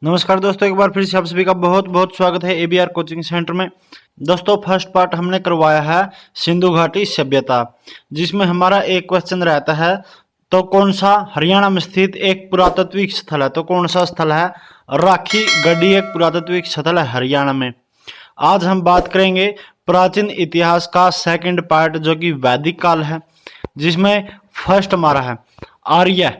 नमस्कार दोस्तों, एक बार फिर से आप सभी का बहुत बहुत स्वागत है एबीआर कोचिंग सेंटर में। दोस्तों, फर्स्ट पार्ट हमने करवाया है सिंधु घाटी सभ्यता, जिसमें हमारा एक क्वेश्चन रहता है तो कौन सा हरियाणा में स्थित एक पुरातात्विक स्थल है। तो कौन सा स्थल है? राखी गढ़ी एक पुरातात्विक स्थल है हरियाणा में। आज हम बात करेंगे प्राचीन इतिहास का सेकंड पार्ट, जो कि वैदिक काल है, जिसमें फर्स्ट हमारा है आर्य,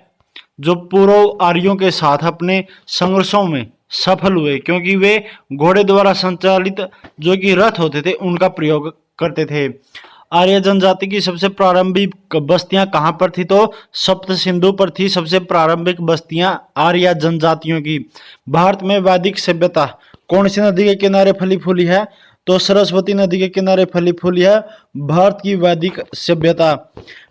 जो पूर्व आर्यों के साथ अपने संघर्षों में सफल हुए, क्योंकि वे घोड़े द्वारा संचालित जो कि रथ होते थे उनका प्रयोग करते थे। आर्य जनजाति की सबसे प्रारंभिक बस्तियां कहां पर थी? तो सप्त सिंधु पर थी सबसे प्रारंभिक बस्तियां आर्य जनजातियों की। भारत में वैदिक सभ्यता कौन सी नदी के किनारे फली फूली है? तो सरस्वती नदी के किनारे फली फूली है भारत की वैदिक सभ्यता।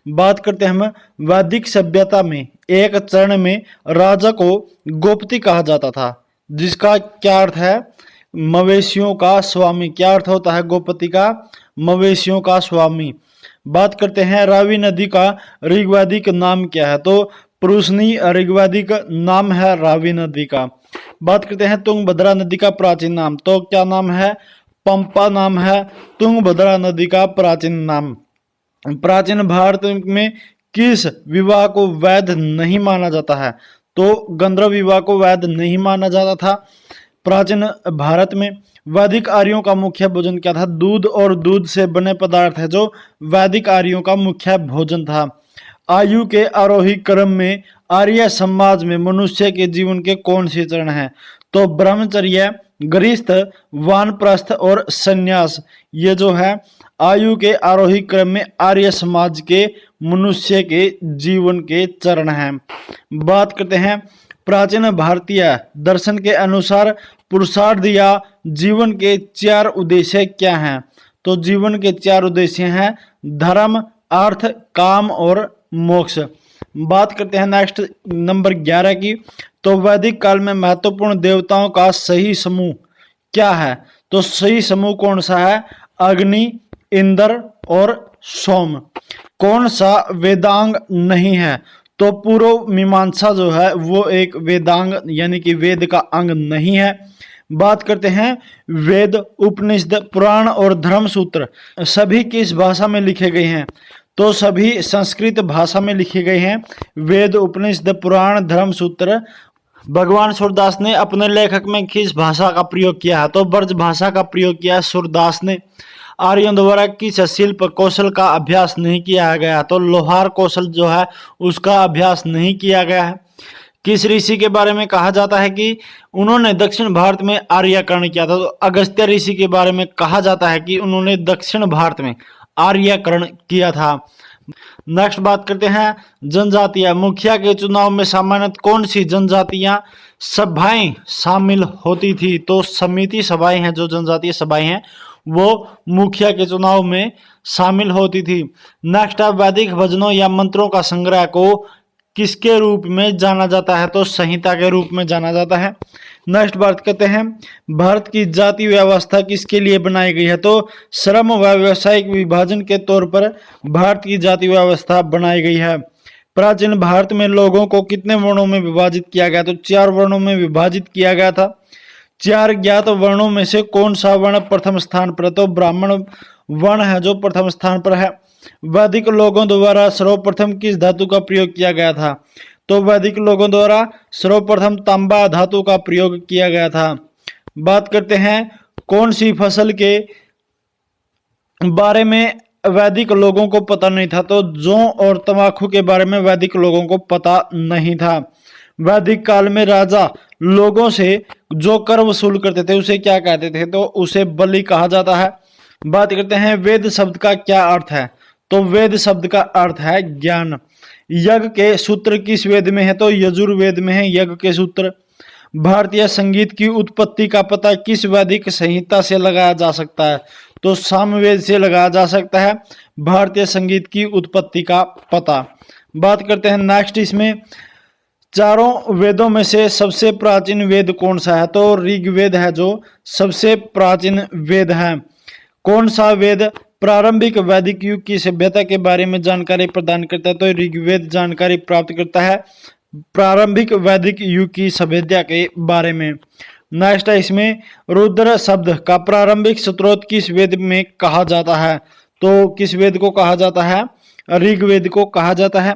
बात करते हैं हम वैदिक सभ्यता में एक चरण में राजा को गोपति कहा जाता था, जिसका क्या अर्थ है? मवेशियों का स्वामी। क्या अर्थ होता है गोपति का? मवेशियों का स्वामी। बात करते हैं रावी नदी का ऋग्वैदिक नाम क्या है? तो पुरुषनी ऋग्वैदिक नाम है रावी नदी का। बात करते हैं तुंगभद्रा नदी का प्राचीन नाम। तो क्या नाम है? पंपा नाम है तुंगभद्रा नदी का प्राचीन नाम। प्राचीन भारत में किस विवाह को वैध नहीं माना जाता है? तो गंधर्व विवाह को वैध नहीं माना जाता था प्राचीन भारत में। वैदिक आर्यों का मुख्य भोजन क्या था? दूध और दूध से बने पदार्थ है जो वैदिक आर्यों का मुख्य भोजन था। आयु के आरोही क्रम में आर्य समाज में मनुष्य के जीवन के कौन से चरण हैं? तो ब्रह्मचर्य, गृहस्थ, वानप्रस्थ और संन्यास, ये जो है आयु के आरोही क्रम में आर्य समाज के मनुष्य के जीवन के चरण हैं। बात करते हैं प्राचीन भारतीय दर्शन के अनुसार पुरुषार्थ या जीवन के चार उद्देश्य क्या हैं? तो जीवन के चार उद्देश्य हैं धर्म, अर्थ, काम और मोक्ष। बात करते हैं नेक्स्ट नंबर 11 की। तो वैदिक काल में महत्वपूर्ण देवताओं का सही समूह क्या है? तो सही समूह कौन सा है? अग्नि, इंद्र और सोम। कौन सा वेदांग नहीं है? तो पूर्व मीमांसा जो है वो एक वेदांग यानी कि वेद का अंग नहीं है। बात करते हैं वेद, उपनिषद, पुराण और धर्म सूत्र सभी किस भाषा में लिखे गए हैं? तो सभी संस्कृत भाषा में लिखे गए हैं। वेद, उपनिषद, पुराण, धर्म सूत्र। भगवान सूरदास ने अपने लेखक में किस भाषा का प्रयोग किया है? तो ब्रज भाषा का प्रयोग किया सूरदास ने। आर्यों द्वारा किस शिल्प कौशल का अभ्यास नहीं किया गया? तो लोहार कौशल जो है उसका अभ्यास नहीं किया गया है। किस ऋषि के बारे में कहा जाता है कि उन्होंने दक्षिण भारत में आर्यकरण किया था? तो अगस्त्य ऋषि के बारे में कहा जाता है कि उन्होंने दक्षिण भारत में आर्यकरण किया था। नेक्स्ट बात करते हैं जनजातियां। मुखिया के चुनाव में सामान्यतः कौन सी जनजातियां सभाएं शामिल होती थी? तो समिति सभाएं हैं, जो जनजातीय सभाएं हैं वो मुखिया के चुनाव में शामिल होती थी। नेक्स्ट है वैदिक भजनों या मंत्रों का संग्रह को किसके रूप में जाना जाता है? तो संहिता के रूप में जाना जाता है। नेक्स्ट बात करते हैं भारत की जाति व्यवस्था किसके लिए बनाई गई है? तो श्रम व व्यावसायिक विभाजन के तौर पर भारत की जाति व्यवस्था बनाई गई है। प्राचीन भारत में लोगों को कितने वर्णों में विभाजित किया गया? तो 4 वर्णों में विभाजित किया गया था। 4 ज्ञात वर्णों में से कौन सा वर्ण प्रथम स्थान पर? तो ब्राह्मण वर्ण है जो प्रथम स्थान पर है। वैदिक लोगों द्वारा सर्वप्रथम किस धातु का प्रयोग किया गया था? तो वैदिक लोगों द्वारा सर्वप्रथम तांबा धातु का प्रयोग किया गया था। बात करते हैं कौन सी फसल के बारे में वैदिक लोगों को पता नहीं था? तो जौ और तंबाकू के बारे में वैदिक लोगों को पता नहीं था। वैदिक काल में राजा लोगों से जो कर वसूल करते थे उसे क्या कहते थे? तो उसे बलि कहा जाता है। बात करते हैं वेद शब्द का क्या अर्थ है? तो वेद शब्द का अर्थ है ज्ञान। यज्ञ के सूत्र किस वेद में है? तो यजुर्वेद में है यज्ञ के सूत्र। भारतीय संगीत की उत्पत्ति का पता किस वैदिक संहिता से लगाया जा सकता है? तो सामवेद से लगाया जा सकता है भारतीय संगीत की उत्पत्ति का पता। बात करते हैं नेक्स्ट, इसमें चारों वेदों में से सबसे प्राचीन वेद कौन सा है? तो ऋग्वेद है जो सबसे प्राचीन वेद है। कौन सा वेद प्रारंभिक वैदिक युग की सभ्यता के बारे में जानकारी प्रदान करता है? तो ऋग्वेद जानकारी प्राप्त करता है प्रारंभिक वैदिक युग की सभ्यता के बारे में। नेक्स्ट है इसमें रुद्र शब्द का प्रारंभिक स्रोत किस वेद में कहा जाता है? तो किस वेद को कहा जाता है? ऋग्वेद को कहा जाता है।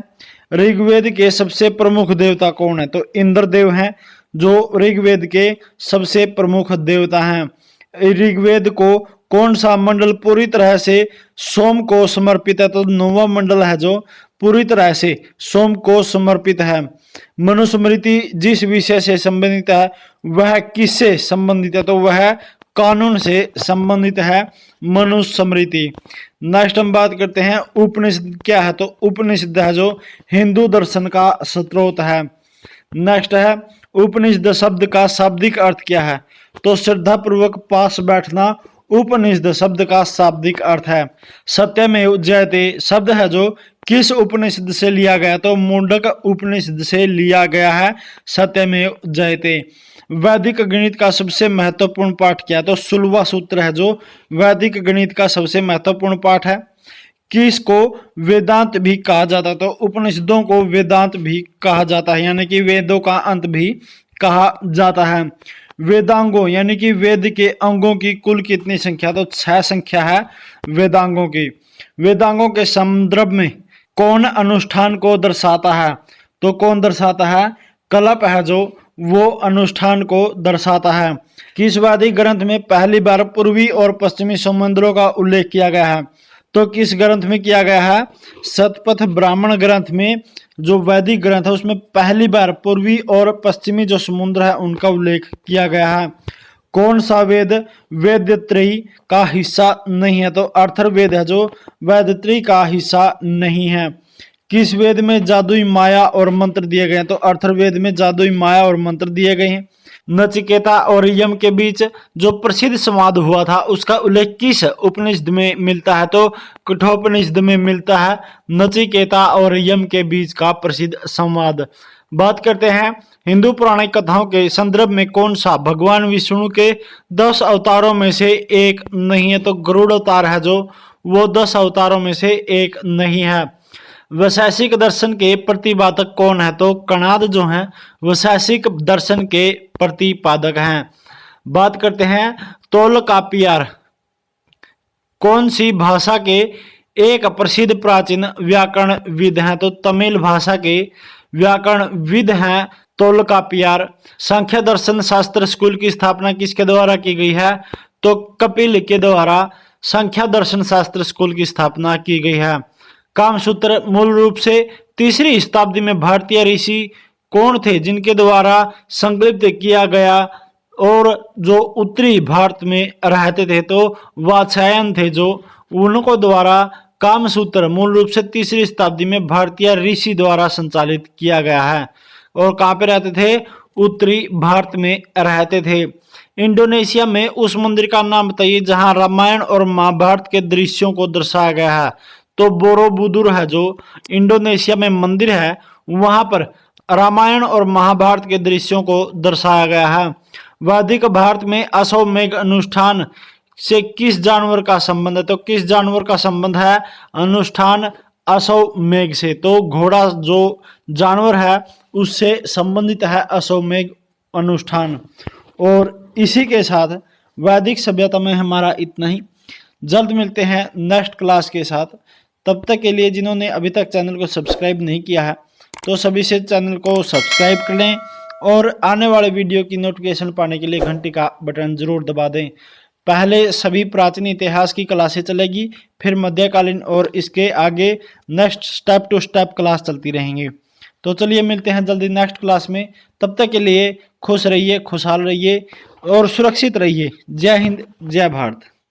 ऋग्वेद के सबसे प्रमुख देवता कौन है? तो इंद्रदेव हैं जो ऋग्वेद के सबसे प्रमुख देवता हैं। ऋग्वेद को कौन सा मंडल पूरी तरह से सोम को समर्पित है? तो 9वां मंडल है जो पूरी तरह से सोम को समर्पित है। मनुस्मृति जिस विषय से संबंधित है वह किससे संबंधित है? तो वह कानून से संबंधित है, मनुस्मृति। नेक्स्ट हम बात करते हैं उपनिषद क्या है? तो उपनिषद है जो हिंदू दर्शन का स्रोत है। नेक्स्ट है उपनिषद शब्द का शाब्दिक अर्थ क्या है? तो श्रद्धा पूर्वक पास बैठना उपनिषद शब्द का शाब्दिक अर्थ है। सत्यमेव जयते शब्द है जो किस उपनिषद से लिया गया? तो मुंडक उपनिषद से लिया गया है सत्यमेव जयते। वैदिक गणित का सबसे महत्वपूर्ण पाठ क्या है? तो 16वां सूत्र है जो वैदिक गणित का सबसे महत्वपूर्ण पाठ है। किसको वेदांत भी कहा जाता है? तो उपनिषदों को वेदांत भी कहा जाता है, यानी कि वेदों का अंत भी कहा जाता है। वेदांगों यानी कि वेद के अंगों की कुल कितनी संख्या? तो 6 संख्या है वेदांगों की। वेदांगों के संदर्भ में कौन अनुष्ठान को दर्शाता है? तो कौन दर्शाता है? कल्प है जो वो अनुष्ठान को दर्शाता है। किस वैदिक ग्रंथ में पहली बार पूर्वी और पश्चिमी समुद्रों का उल्लेख किया गया है? तो किस ग्रंथ में किया गया है? शतपथ ब्राह्मण ग्रंथ में जो वैदिक ग्रंथ है उसमें पहली बार पूर्वी और पश्चिमी जो समुद्र है उनका उल्लेख किया गया है। कौन सा वेद वेदत्रयी का हिस्सा नहीं है? तो अथर्ववेद है जो वेदत्रयी का हिस्सा नहीं है। किस वेद में जादुई माया और मंत्र दिए गए हैं? तो अथर्ववेद में जादुई माया और मंत्र दिए गए हैं। नचिकेता और यम के बीच जो प्रसिद्ध संवाद हुआ था उसका उल्लेख किस उपनिषद में मिलता है? तो कठोपनिषद में मिलता है नचिकेता और यम के बीच का प्रसिद्ध संवाद। बात करते हैं हिंदू पौराणिक कथाओं के संदर्भ में कौन सा भगवान विष्णु के 10 अवतारों में से एक नहीं है? तो गरुड़ अवतार है जो वो 10 अवतारों में से एक नहीं है। वैशेषिक दर्शन के प्रतिपादक कौन है? तो कणाद जो हैं वैशेषिक दर्शन के प्रतिपादक हैं। बात करते हैं तोलकापियर कौन सी भाषा के एक प्रसिद्ध प्राचीन व्याकरणविद हैं? तो तमिल भाषा के व्याकरणविद हैं तोलकापियर। सांख्य दर्शन शास्त्र स्कूल की स्थापना किसके द्वारा की गई है? तो कपिल के द्वारा सांख्य दर्शन शास्त्र स्कूल की स्थापना की गई है। कामसूत्र मूल रूप से 3री शताब्दी में भारतीय ऋषि कौन थे जिनके द्वारा संकलित किया गया और जो उत्तरी भारत में रहते थे? तो वात्स्यायन थे जो उनको द्वारा कामसूत्र मूल रूप से 3री शताब्दी में भारतीय ऋषि द्वारा संचालित किया गया है। और कहाँ पे रहते थे? उत्तरी भारत में रहते थे। इंडोनेशिया में उस मंदिर का नाम बताइए जहां रामायण और महाभारत के दृश्यों को दर्शाया गया है। तो बोरोबुदुर है जो इंडोनेशिया में मंदिर है वहां पर रामायण और महाभारत के दृश्यों को दर्शाया गया है। वैदिक भारत में अश्वमेध अनुष्ठान से किस जानवर का संबंध है? तो किस जानवर का संबंध है अनुष्ठान अश्वमेध से? तो घोड़ा जो जानवर है उससे संबंधित है अश्वमेध अनुष्ठान। और इसी के साथ वैदिक सभ्यता में हमारा इतना ही। जल्द मिलते हैं नेक्स्ट क्लास के साथ। तब तक के लिए जिन्होंने अभी तक चैनल को सब्सक्राइब नहीं किया है तो सभी से चैनल को सब्सक्राइब कर लें और आने वाले वीडियो की नोटिफिकेशन पाने के लिए घंटी का बटन जरूर दबा दें। पहले सभी प्राचीन इतिहास की क्लासें चलेगी, फिर मध्यकालीन और इसके आगे next step to step class चलती रहेंगी। तो चलिए मिलते हैं जल्दी नेक्स्ट क्लास में। तब तक के लिए खुश रहिए, खुशहाल रहिए और सुरक्षित रहिए। जय हिंद, जय भारत।